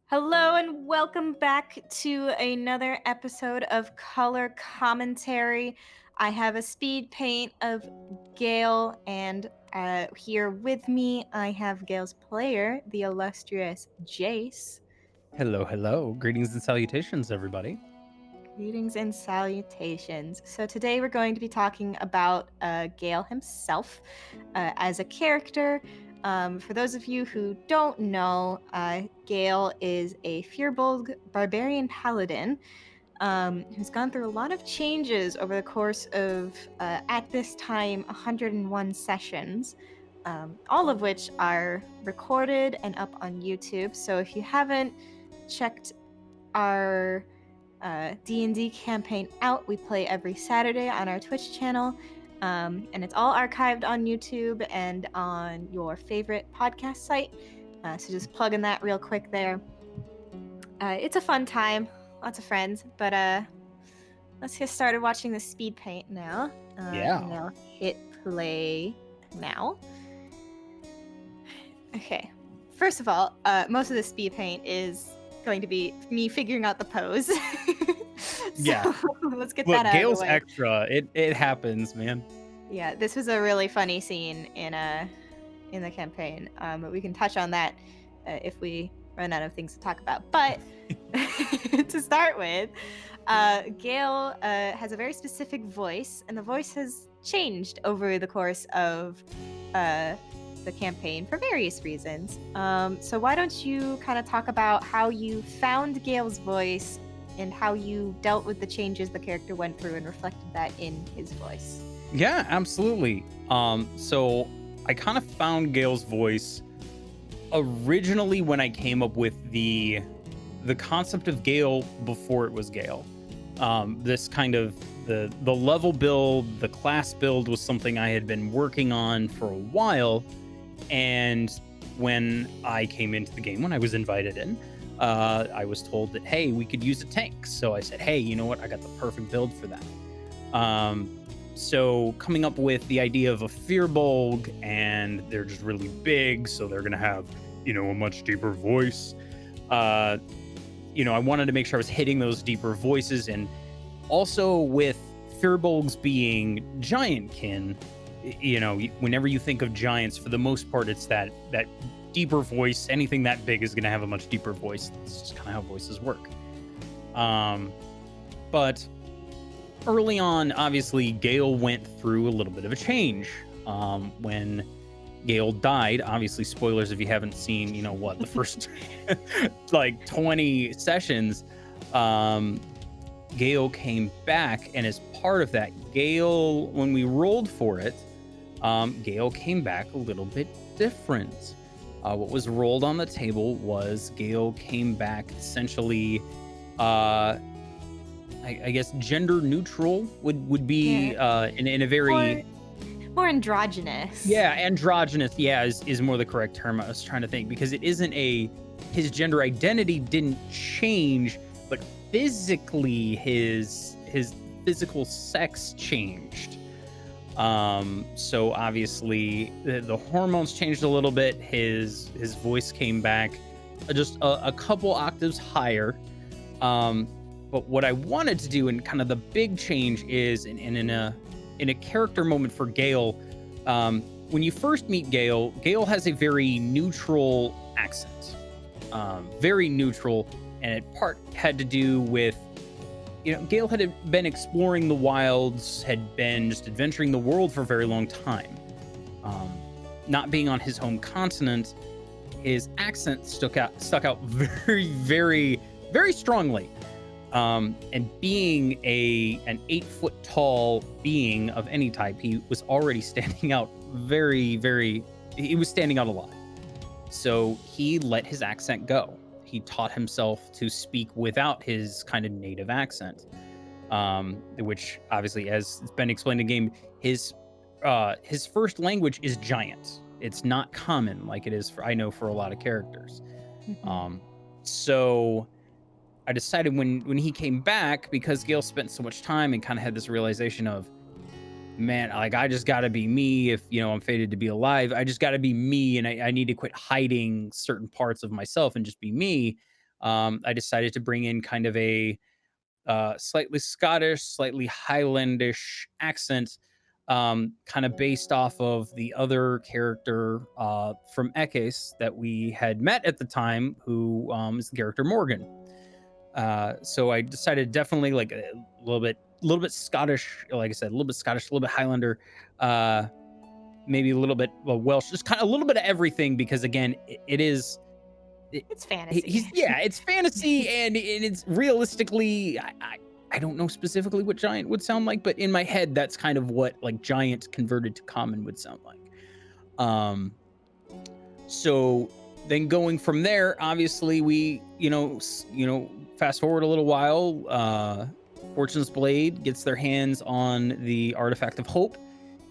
Hello and welcome back to another episode of Color Commentary. I have a speed paint of Gael, and here with me I have Gael's player, the illustrious Jace. Hello, hello. Greetings and salutations, everybody. Greetings and salutations. So today we're going to be talking about Gael himself as a character. For those of you who don't know, Gael is a Firbolg barbarian paladin who's gone through a lot of changes over the course of, at this time, 101 sessions, all of which are recorded and up on YouTube. So if you haven't checked our D&D campaign out. We play every Saturday on our Twitch channel, and it's all archived on YouTube and on your favorite podcast site. So just plugging that real quick there. It's a fun time, lots of friends, but let's get started watching the speed paint now. Yeah. And I'll hit play now. Okay. First of all, most of the speed paint is going to be me figuring out the pose. Yeah. Let's get Look, that out of Gail's the way. extra. It happens, man. Yeah, this was a really funny scene in the campaign. But we can touch on that if we run out of things to talk about. But to start with, Gail has a very specific voice, and the voice has changed over the course of the campaign for various reasons. So why don't you kind of talk about how you found Gail's voice and how you dealt with the changes the character went through and reflected that in his voice? Yeah, absolutely. So I kind of found Gail's voice originally when I came up with the concept of Gail before it was Gail. This kind of the level build, the class build was something I had been working on for a while. And when I came into the game, when I was invited in, I was told that, hey, we could use a tank. So I said, hey, you know what? I got the perfect build for that. So coming up with the idea of a Firbolg, and they're just really big, so they're going to have, a much deeper voice. I wanted to make sure I was hitting those deeper voices. And also with Firbolgs being giantkin, whenever you think of giants, for the most part, it's that deeper voice. Anything that big is going to have a much deeper voice. It's just kind of how voices work. But early on, obviously, Gail went through a little bit of a change. When Gail died, obviously, spoilers if you haven't seen, the first like 20 sessions, Gail came back, and as part of that, Gail, when we rolled for it, Gail came back a little bit different. What was rolled on the table was Gail came back essentially, I guess gender neutral would be in a very more androgynous. Yeah, androgynous. Yeah, is more the correct term. I was trying to think because it isn't his gender identity didn't change, but physically his physical sex changed. So obviously the hormones changed a little bit. His voice came back just a couple octaves higher. But what I wanted to do, and kind of the big change, is in a character moment for Gail. When you first meet Gail, Gail has a very neutral accent, very neutral, and it part had to do with, Gail had been exploring the wilds, had been just adventuring the world for a very long time. Not being on his home continent, his accent stuck out very, very, very strongly. And being an 8-foot tall being of any type, he was already standing out he was standing out a lot. So he let his accent go. He taught himself to speak without his kind of native accent, which obviously, as it's been explained in the game, his first language is giant. It's not common like it is for a lot of characters. So I decided when he came back, because Gail spent so much time and kind of had this realization of, man, like, I just got to be me. If, I'm fated to be alive, I just got to be me. And I need to quit hiding certain parts of myself and just be me. I decided to bring in kind of a slightly Scottish, slightly Highlandish accent, kind of based off of the other character from Ekes that we had met at the time, who is the character Morgan. So I decided definitely like a little bit Scottish, like I said, a little bit Scottish, a little bit Highlander, uh, maybe a little bit well, Welsh, just kind of a little bit of everything because again, it is it, It's fantasy. he's yeah, it's fantasy and it's realistically I don't know specifically what giant would sound like, but in my head that's kind of what like giant converted to common would sound like. Um so then going from there, obviously we, fast forward a little while, Fortune's Blade gets their hands on the artifact of hope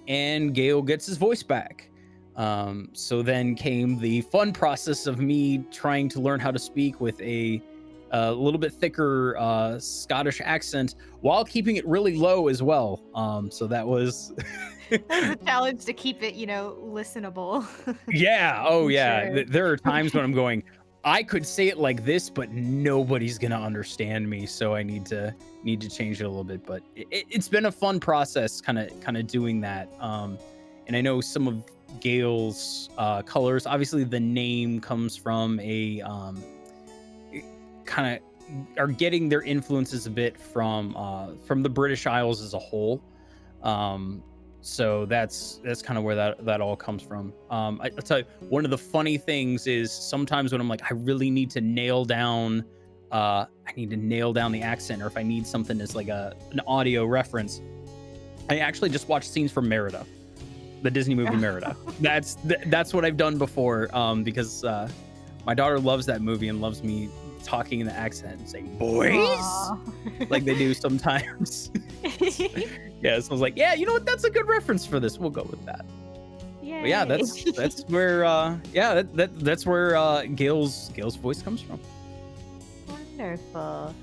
and Gael gets his voice back. So then came the fun process of me trying to learn how to speak with a little bit thicker Scottish accent while keeping it really low as well. So that was, That was a challenge to keep it, listenable. yeah, oh I'm yeah. sure. There are times when I'm going, I could say it like this, but nobody's gonna understand me, so I need to change it a little bit. But it's been a fun process, kind of doing that. And I know some of Gail's colors. Obviously, the name comes from a kind of are getting their influences a bit from the British Isles as a whole. Um, so that's kind of where that all comes from. I'll tell you, one of the funny things is sometimes when I'm like, I really need to nail down, I need to nail down the accent, or if I need something as like an audio reference, I actually just watch scenes from Merida, the Disney movie Merida. That's what I've done before, because my daughter loves that movie and loves me talking in the accent and saying boys Aw. like they do sometimes. Yeah, so I was like, yeah, you know what? That's a good reference for this. We'll go with that. But yeah, Yay. that's where yeah, that's where Gail's voice comes from. Wonderful.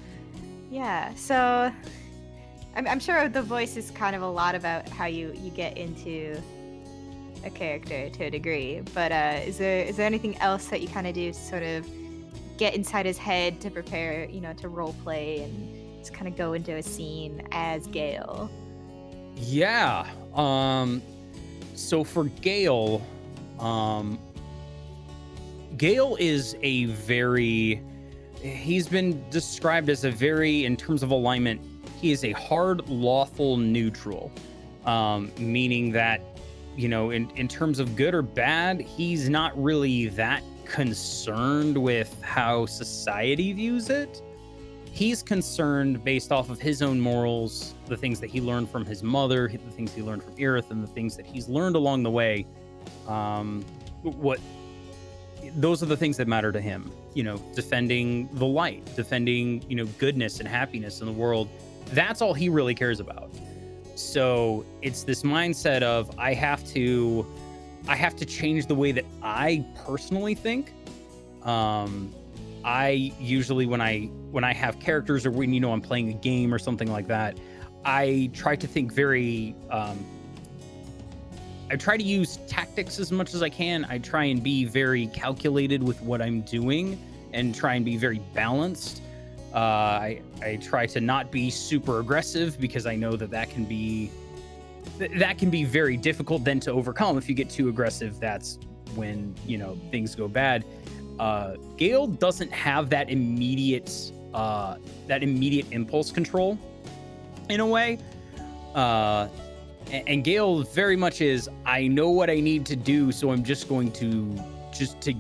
Yeah. So I'm sure the voice is kind of a lot about how you get into a character to a degree. But is there anything else that you kind of do to sort of get inside his head to prepare, to role play and just kind of go into a scene as Gael? Yeah. So for Gail, um Gail is a very he's been described as a very, in terms of alignment, he is a hard lawful neutral. Meaning that, in terms of good or bad, he's not really that concerned with how society views it. He's concerned based off of his own morals, the things that he learned from his mother, the things he learned from Irith, and the things that he's learned along the way. What those are the things that matter to him. Defending the light, defending goodness and happiness in the world. That's all he really cares about. So it's this mindset of I have to change the way that I personally think. I usually when I have characters, or when I'm playing a game or something like that, I try to think very I try to use tactics as much as I can. I try and be very calculated with what I'm doing and try and be very balanced. I try to not be super aggressive because I know that can be very difficult then to overcome. If you get too aggressive, that's when things go bad. Gail doesn't have that immediate impulse control in a way. And Gail very much is, I know what I need to do, so I'm just going to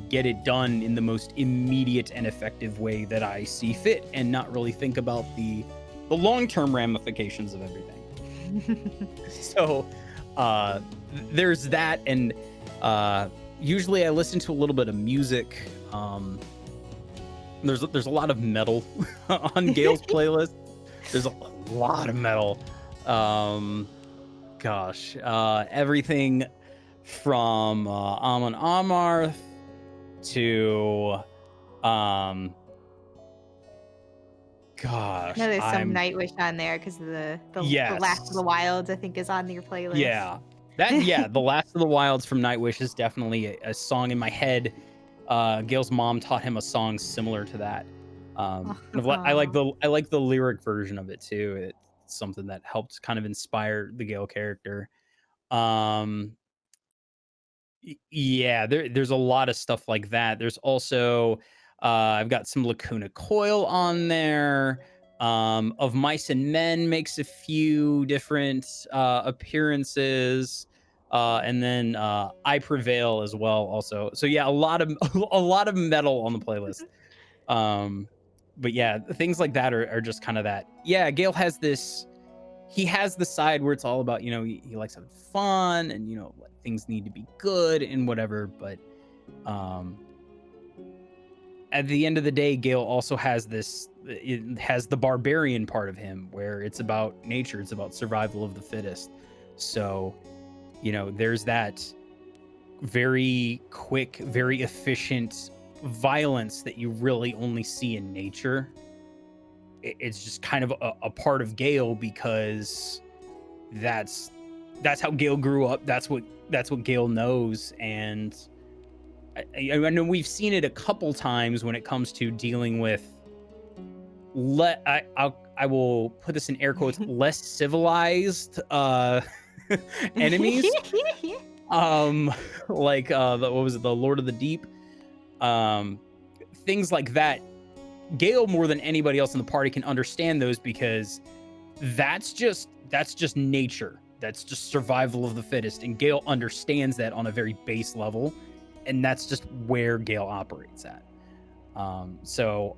get it done in the most immediate and effective way that I see fit, and not really think about the long-term ramifications of everything. So there's that, and usually I listen to a little bit of music. There's a lot of metal on Gail's playlist. There's a lot of metal. Everything from Amon Amarth to I know there's some Nightwish on there because of the Last of the yes. Wilds, I think, is on your playlist. Yeah. The Last of the Wilds from Nightwish is definitely a song in my head. Gail's mom taught him a song similar to that. And I like the lyric version of it too. It's something that helped kind of inspire the Gale character. Um, yeah, there's a lot of stuff like that. There's also I've got some Lacuna Coil on there. Of Mice and Men makes a few different appearances. And then I Prevail as well also. So yeah, a lot of a lot of metal on the playlist. Um, but yeah, things like that are just kind of that. Yeah, Gale has this he has the side where it's all about, he likes having fun and, like, things need to be good and whatever. But um, at the end of the day, Gale also has it has the barbarian part of him where it's about nature, it's about survival of the fittest. So, there's that very quick, very efficient violence that you really only see in nature. It's just kind of a part of Gale because that's how Gale grew up. That's what Gale knows. And I know we've seen it a couple times when it comes to dealing with I will put this in air quotes, less civilized enemies. Um like what was it, the Lord of the Deep? Um Things like that. Gale more than anybody else in the party can understand those because that's just nature. That's just survival of the fittest. And Gale understands that on a very base level. And that's just where Gale operates at. So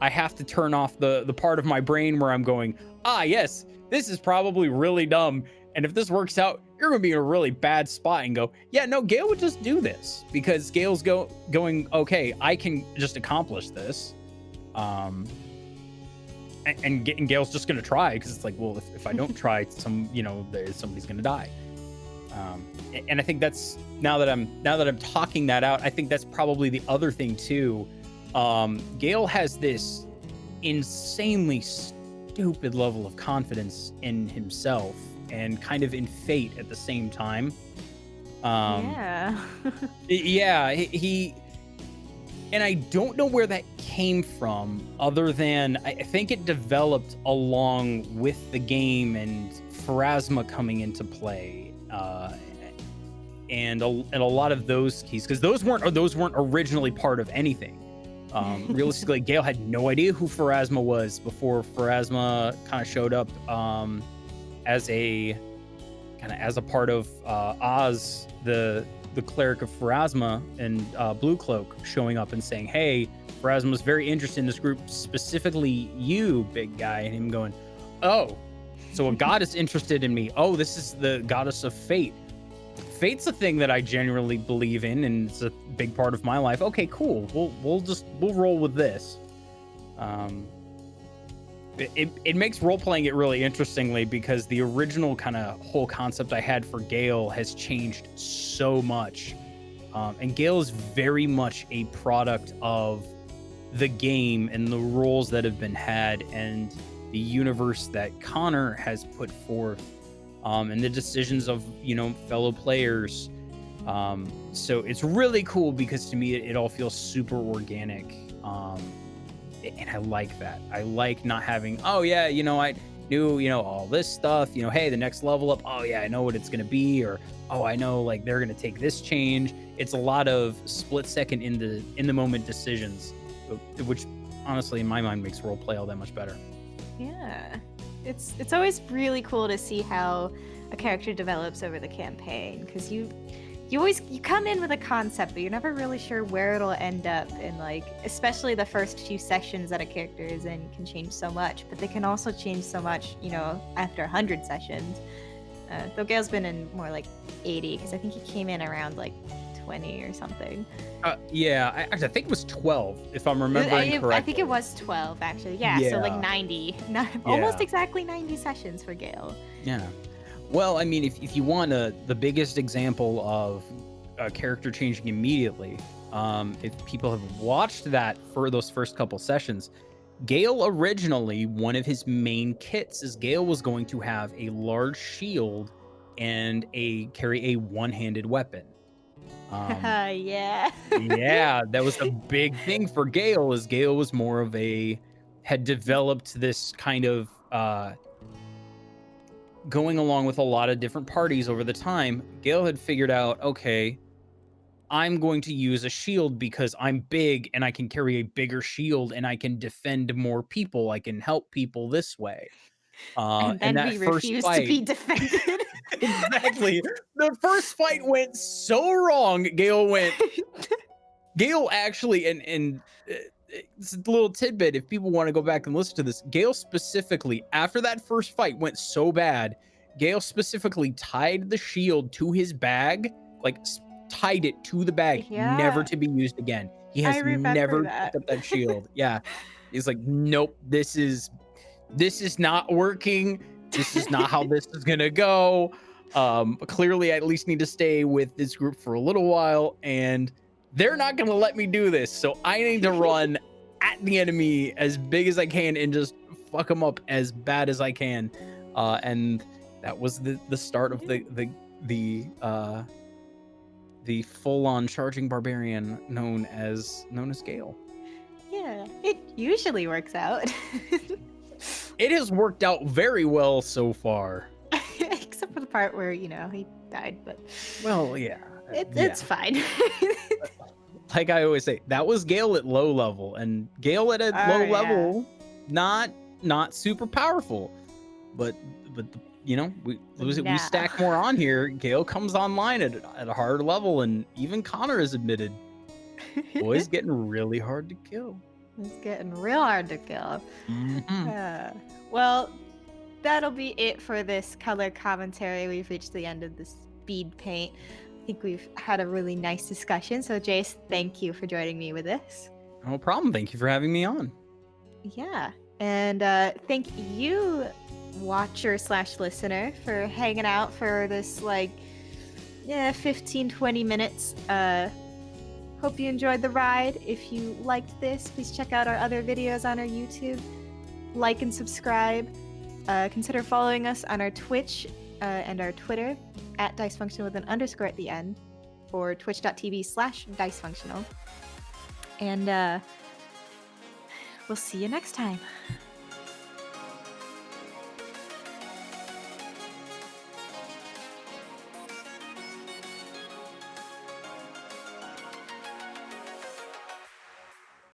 I have to turn off the part of my brain where I'm going, yes, this is probably really dumb. And if this works out, you're gonna be in a really bad spot and go, yeah, no, Gale would just do this because Gale's going, okay, I can just accomplish this. Um, and Gale's just gonna try because it's like, well, if I don't try, somebody's gonna die. And I think that's now that I'm talking that out, I think that's probably the other thing too. Gale has this insanely stupid level of confidence in himself and kind of in fate at the same time. Um, Yeah. yeah, he and I don't know where that came from, other than I think it developed along with the game and Pharasma coming into play, and a lot of those keys, because those weren't originally part of anything. Realistically, Gale had no idea who Pharasma was before Pharasma kind of showed up as a as a part of Oz, the cleric of Pharasma, and Blue Cloak showing up and saying, "Hey, Pharasma's very interested in this group, specifically you, big guy," and him going, "Oh, so a god is interested in me. Oh, this is the goddess of fate. Fate's a thing that I genuinely believe in, and it's a big part of my life. Okay, cool. We'll roll with this." Um, it makes role playing it really interestingly because the original kind of whole concept I had for Gale has changed so much. And Gale is very much a product of the game and the roles that have been had and the universe that Connor has put forth, and the decisions of, fellow players. So it's really cool because to me, it all feels super organic. And I like that. I like not having, oh yeah, I knew, all this stuff, hey, the next level up, oh yeah, I know what it's going to be, or, oh, I know, like, they're going to take this change. It's a lot of split second in the moment decisions, which honestly in my mind makes role play all that much better. Yeah. It's always really cool to see how a character develops over the campaign, because you come in with a concept, but you're never really sure where it'll end up. And like, especially the first few sessions that a character is in can change so much, but they can also change so much, after 100 sessions. Though Gale's been in more like 80, because I think he came in around like 20 or something. Yeah, I think it was 12, if I'm remembering correctly. I think it was 12, actually. Yeah, so like 90. Almost exactly 90 sessions for Gale. Yeah. Well, I mean, if you want the biggest example of a character changing immediately, if people have watched that for those first couple sessions, Gale originally, one of his main kits is Gale was going to have a large shield and carry a one-handed weapon. Yeah. Yeah, that was a big thing for Gale, as Gale was more of a had developed this kind of, going along with a lot of different parties over the time. Gale had figured out, "Okay, I'm going to use a shield because I'm big and I can carry a bigger shield and I can defend more people. I can help people this way." And And then that we first refuse to fight be defended. exactly. The first fight went so wrong. Gale actually, and it's a little tidbit if people want to go back and listen to this. Gale specifically, after that first fight went so bad, Gale specifically tied the shield to his bag, like tied it to the bag, never Yeah, to be used again. He I has remember never that. picked up that shield. Yeah. He's like, nope, this is not working. This is not how this is gonna go. Clearly, I at least need to stay with this group for a little while, and they're not gonna let me do this. So I need to run at the enemy as big as I can and just fuck them up as bad as I can. And that was the start of the full on charging barbarian known as Gale. Yeah, it usually works out. It has worked out very well so far. Except for the part where, he died, but Well, yeah, it's yeah. fine. Like I always say, that was Gale at low level, and Gale at a Oh, low yeah. level, not not super powerful, but But we now, stack more on here. Gale comes online at a harder level, and even Connor has admitted, boy's getting really hard to kill. it's getting real hard to kill. Hmm. Uh, well, that'll be it for this color commentary. We've reached the end of the speed paint. I think we've had a really nice discussion. So, Jace, thank you for joining me with this. No problem. Thank you for having me on. Yeah. And thank you, watcher slash listener, for hanging out for this, 15, 20 minutes. Hope you enjoyed the ride. If you liked this, please check out our other videos on our YouTube. Like and subscribe. Consider following us on our Twitch and our Twitter at Dicefunctional with an underscore at the end, or twitch.tv/Dicefunctional. And we'll see you next time.